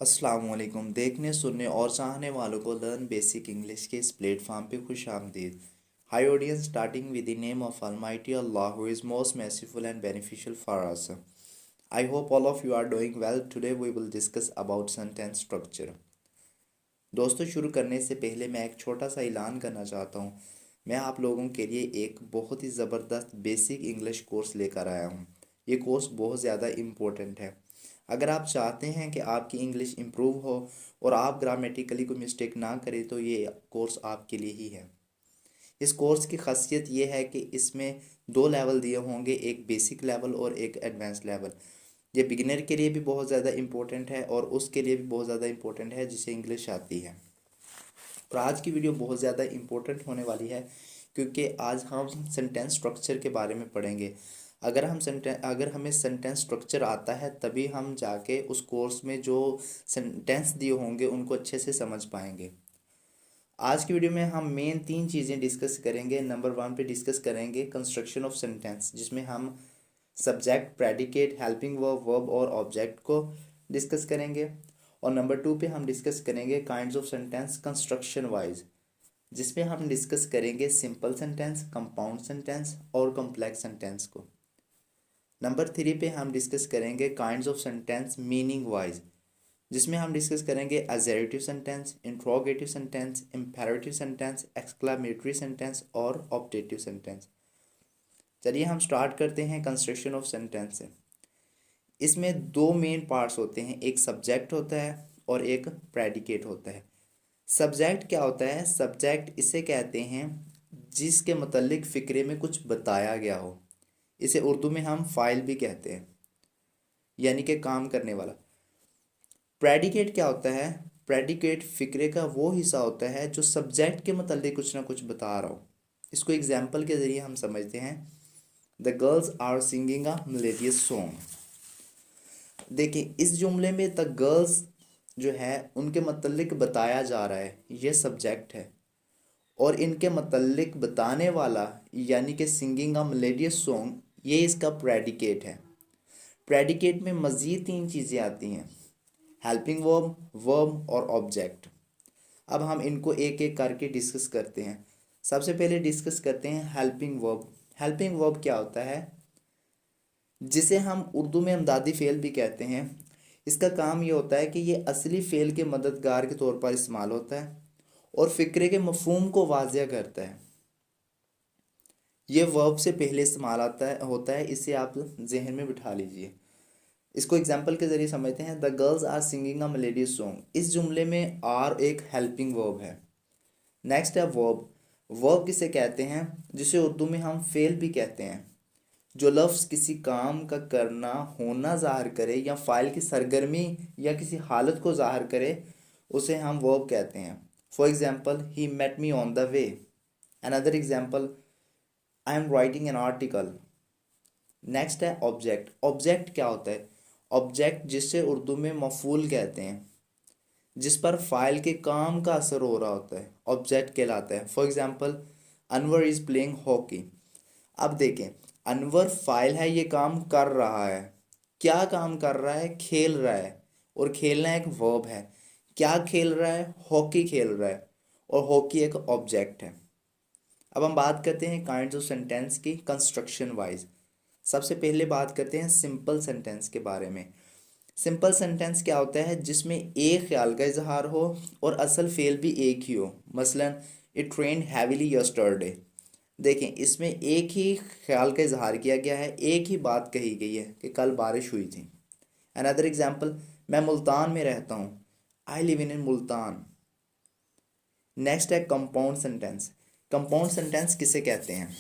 अस्सलाम वालेकुम। देखने सुनने और चाहने वालों को लर्न बेसिक इंग्लिश के इस प्लेटफॉर्म पे खुश आमदीद। High audience, starting with the name of Almighty Allah who is most merciful and beneficial for us. I hope all of you are doing well. Today we will discuss about sentence structure. दोस्तों, शुरू करने से पहले मैं एक छोटा सा ऐलान करना चाहता हूँ। मैं आप लोगों के लिए एक बहुत ही ज़बरदस्त बेसिक इंग्लिश कोर्स लेकर आया हूँ। ये कोर्स बहुत ज़्यादा इम्पोर्टेंट है। अगर आप चाहते हैं कि आपकी इंग्लिश इम्प्रूव हो और आप ग्रामेटिकली कोई मिस्टेक ना करें तो ये कोर्स आपके लिए ही है। इस कोर्स की खासियत ये है कि इसमें दो लेवल दिए होंगे, एक बेसिक लेवल और एक एडवांस लेवल। ये बिगिनर के लिए भी बहुत ज़्यादा इम्पोर्टेंट है और उसके लिए भी बहुत ज़्यादा इम्पोर्टेंट है जिसे इंग्लिश आती है। और आज की वीडियो बहुत ज़्यादा इम्पोर्टेंट होने वाली है क्योंकि आज हम सेंटेंस स्ट्रक्चर के बारे में पढ़ेंगे। अगर हमें सेंटेंस स्ट्रक्चर आता है तभी हम जाके उस कोर्स में जो सेंटेंस दिए होंगे उनको अच्छे से समझ पाएंगे। आज की वीडियो में हम मेन तीन चीज़ें डिस्कस करेंगे। नंबर 1 पे डिस्कस करेंगे कंस्ट्रक्शन ऑफ सेंटेंस, जिसमें हम subject, predicate, helping verb, verb और ऑब्जेक्ट को डिस्कस करेंगे। और नंबर 2 पे हम डिस्कस करेंगे kinds of sentence construction wise, जिसमें हम डिस्कस करेंगे सिंपल सेंटेंस, कंपाउंड सेंटेंस और कॉम्प्लेक्स सेंटेंस को। नंबर 3 पे हम डिस्कस करेंगे kinds of sentence meaning wise, जिसमें हम डिस्कस करेंगे assertive sentence, interrogative sentence, imperative sentence, exclamatory sentence और ऑप्टेटिव सेंटेंस। चलिए हम स्टार्ट करते हैं कंस्ट्रक्शन ऑफ सेंटेंस से। इसमें दो मेन पार्ट्स होते हैं, एक सब्जेक्ट होता है और एक प्रेडिकेट होता है। सब्जेक्ट क्या होता है? सब्जेक्ट इसे कहते हैं जिसके मतलब फ़िक्रे में कुछ बताया गया हो। इसे उर्दू में हम फाइल भी कहते हैं, यानी कि काम करने वाला। प्रेडिकेट क्या होता है? प्रेडिकेट फ़िक्रे का वो हिस्सा होता है जो सब्जेक्ट के मतलब कुछ ना कुछ बता रहा हो। इसको एग्जाम्पल के ज़रिए हम समझते हैं। The girls are singing a melodious song. देखिए, इस जुमले में द गर्ल्स जो है उनके मतलब बताया जा रहा है, ये सब्जेक्ट है। और इनके मतलब बताने वाला यानी कि सिंगिंग अ मेलोडियस सॉन्ग, ये इसका प्रेडिकेट है। प्रेडिकेट में मज़ीद तीन चीज़ें आती हैं, हेल्पिंग वर्ब, वर्ब और ऑब्जेक्ट। अब हम इनको एक एक करके डिस्कस करते हैं। सबसे पहले डिस्कस करते हैं हेल्पिंग वर्ब। हेल्पिंग वर्ब क्या होता है? जिसे हम उर्दू में अमदादी फ़ेल भी कहते हैं। इसका काम ये होता है कि ये असली फ़ेल के मददगार के तौर पर इस्तेमाल होता है और फ़िक्रे के मफ़हूम को वाज़िया करता है। ये वर्ब से पहले इस्तेमाल होता है, इसे आप जहन में बिठा लीजिए। इसको एग्जाम्पल के ज़रिए समझते हैं। The girls are singing a melodious song. इस जुमले में आर एक हेल्पिंग वर्ब है। नेक्स्ट है वर्ब। वर्ब किसे कहते हैं? जिसे उर्दू में हम फ़ेल भी कहते हैं। जो लफ्ज़ किसी काम का करना, होना ज़ाहिर करे या फ़ाइल की सरगर्मी या किसी हालत को ज़ाहिर करे, उसे हम वर्ब कहते हैं। For example, he met me on the way. Another example, I am writing an article. Next है ऑब्जेक्ट। ऑब्जेक्ट क्या होता है? ऑब्जेक्ट जिसे उर्दू में मफूल कहते हैं, जिस पर फाइल के काम का असर हो रहा होता है, ऑब्जेक्ट कहलाता है। For example, Anwar is playing hockey. अब देखें, अनवर फाइल है, ये काम कर रहा है। क्या काम कर रहा है? खेल रहा है। और खेलना एक वर्ब है। क्या खेल रहा है? हॉकी खेल रहा है। और हॉकी एक ऑब्जेक्ट है। अब हम बात करते हैं काइंड्स ऑफ सेंटेंस की कंस्ट्रक्शन वाइज। सबसे पहले बात करते हैं सिंपल सेंटेंस के बारे में। सिंपल सेंटेंस क्या होता है? जिसमें एक ख्याल का इजहार हो और असल फेल भी एक ही हो। मसलन, इट रेन्ड हैवीली यस्टरडे। देखें, इसमें एक ही ख्याल का इजहार किया गया है, एक ही बात कही गई है कि कल बारिश हुई थी। अनदर एग्जाम्पल, मैं मुल्तान में रहता हूँ। I live in Multan. Next है कंपाउंड सेंटेंस। कंपाउंड सेंटेंस किसे कहते हैं?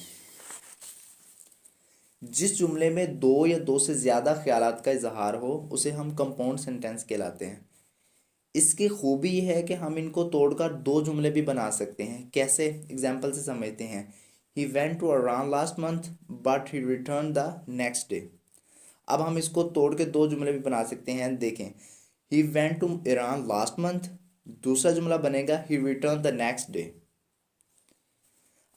जिस जुमले में दो या दो से ज़्यादा ख्यालात का इजहार हो उसे हम कंपाउंड सेंटेंस कहलाते हैं। इसकी खूबी यह है कि हम इनको तोड़कर दो जुमले भी बना सकते हैं। कैसे? एग्जाम्पल से समझते हैं। He went to Iran last month but he return the next day. अब हम इसको तोड़ के दो जुमले भी बना सकते हैं। देखें, he went to Iran last month, दूसरा जुमला बनेगा he return the next day.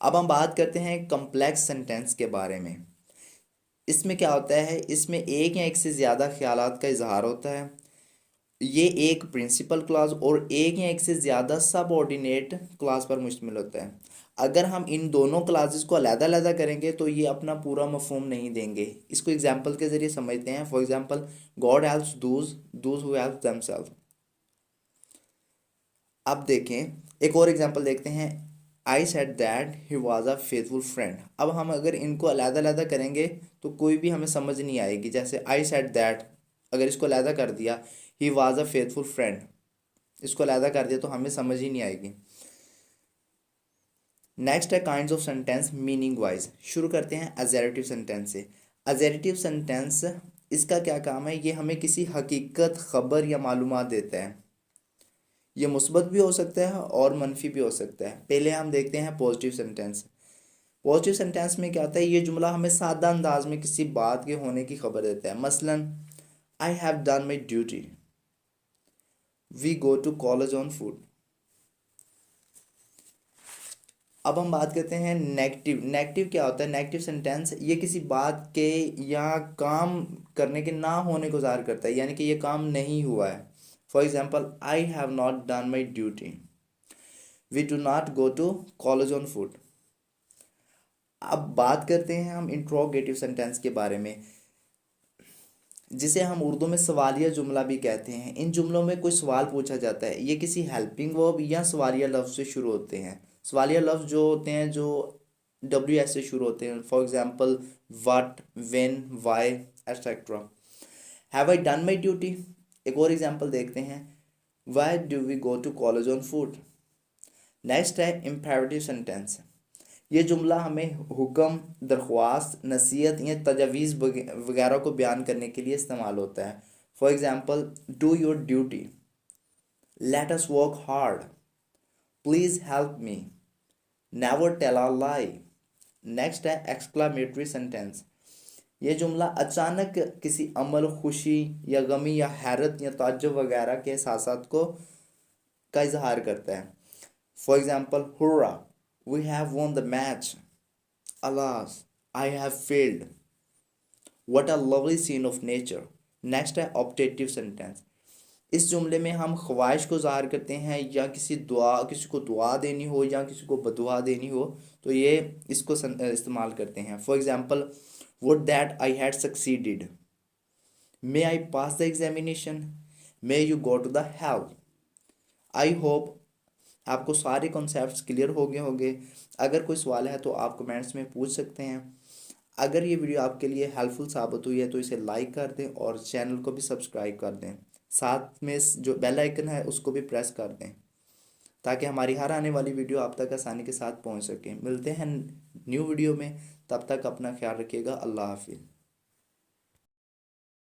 अब हम बात करते हैं कम्प्लेक्स सेंटेंस के बारे में। इसमें क्या होता है? इसमें एक या एक से ज़्यादा ख्यालात का इजहार होता है ये एक प्रिंसिपल क्लास और एक या एक से ज़्यादा सबऑर्डिनेट क्लास पर मुश्तमिल होता है। अगर हम इन दोनों क्लासेस को अलग-अलग करेंगे तो ये अपना पूरा मफहूम नहीं देंगे। इसको एग्जांपल के ज़रिए समझते हैं। For example, God helps those who help themself. अब देखें, एक और एग्जांपल देखते हैं। I said that he was a faithful friend. अब हम अगर इनको अलग-अलग करेंगे तो कोई भी हमें समझ नहीं आएगी। जैसे आई सेड दैट, अगर इसको अलग कर दिया, ही वॉज अ फेथफुल फ्रेंड, इसको अलग कर दिया तो हमें समझ ही नहीं आएगी। नेक्स्ट है kinds of sentence meaning wise. शुरू करते हैं अजेरेटिव सेंटेंस से। अजेरेटिव सेंटेंस, इसका क्या काम है? ये हमें किसी हकीकत, खबर या मालूमात देता है। ये मुस्बत भी हो सकता है और मनफी भी हो सकता है। पहले हम देखते हैं पॉजिटिव सेंटेंस। पॉजिटिव सेंटेंस में क्या होता है? ये जुमला हमें सादा अंदाज में किसी बात के होने की खबर देता है। मसलन, I have done my duty, we go to college on foot. अब हम बात करते हैं नेगेटिव। नेगेटिव क्या होता है? नेगेटिव सेंटेंस ये किसी बात के या काम करने के ना होने को ज़ाहिर करता है, यानी कि ये काम नहीं हुआ है। For example, I have not done my duty, we do not go to college on foot. अब बात करते हैं हम इंट्रोगेटिव सेंटेंस के बारे में, जिसे हम उर्दू में सवालिया जुमला भी कहते हैं। इन जुमलों में कोई सवाल पूछा जाता है। ये किसी हेल्पिंग वर्ब या सवालिया लफ्ज़ से शुरू होते हैं। सवालिया लफ्ज़ जो होते हैं जो WS से शुरू होते हैं। For example, what, when, why, etcetera. Have I done my duty. एक और एग्जांपल देखते हैं, why do we go to college on foot. Next है इम्पेरेटिव सेंटेंस। ये जुमला हमें हुक्म, दरख्वास्त, नसीहत या तजवीज़ वगैरह को बयान करने के लिए इस्तेमाल होता है। For example, do your duty, let us work hard, please help me, never tell a lie. Next है एक्सक्लामेटरी सेंटेंस। ये जुमला अचानक किसी अमल, खुशी या गमी या हैरत या ताज्जुब वगैरह के एहसासात को का इजहार करता है। For example, hurrah, we have won the match, alas, I have failed, what a lovely scene of nature। Next है ऑप्टेटिव सेंटेंस। इस जुमले में हम ख्वाहिश को ज़ाहिर करते हैं या किसी को दुआ देनी हो या किसी को बदुआ देनी हो तो ये इसको इस्तेमाल करते हैं। For example, would that I had succeeded, may I pass the examination, may you go to the help. I hope आपको सारे कॉन्सेप्ट्स क्लियर हो गए होंगे। अगर कोई सवाल है तो आप कमेंट्स में पूछ सकते हैं। अगर ये वीडियो आपके लिए हेल्पफुल साबित हुई है तो इसे लाइक कर दें और चैनल को भी सब्सक्राइब कर दें। साथ में जो बेल आइकन है उसको भी प्रेस कर दें ताकि हमारी हर आने वाली वीडियो आप तक आसानी के साथ पहुंच सके। मिलते हैं न्यू वीडियो में, तब तक अपना ख्याल रखिएगा। अल्लाह हाफिज़।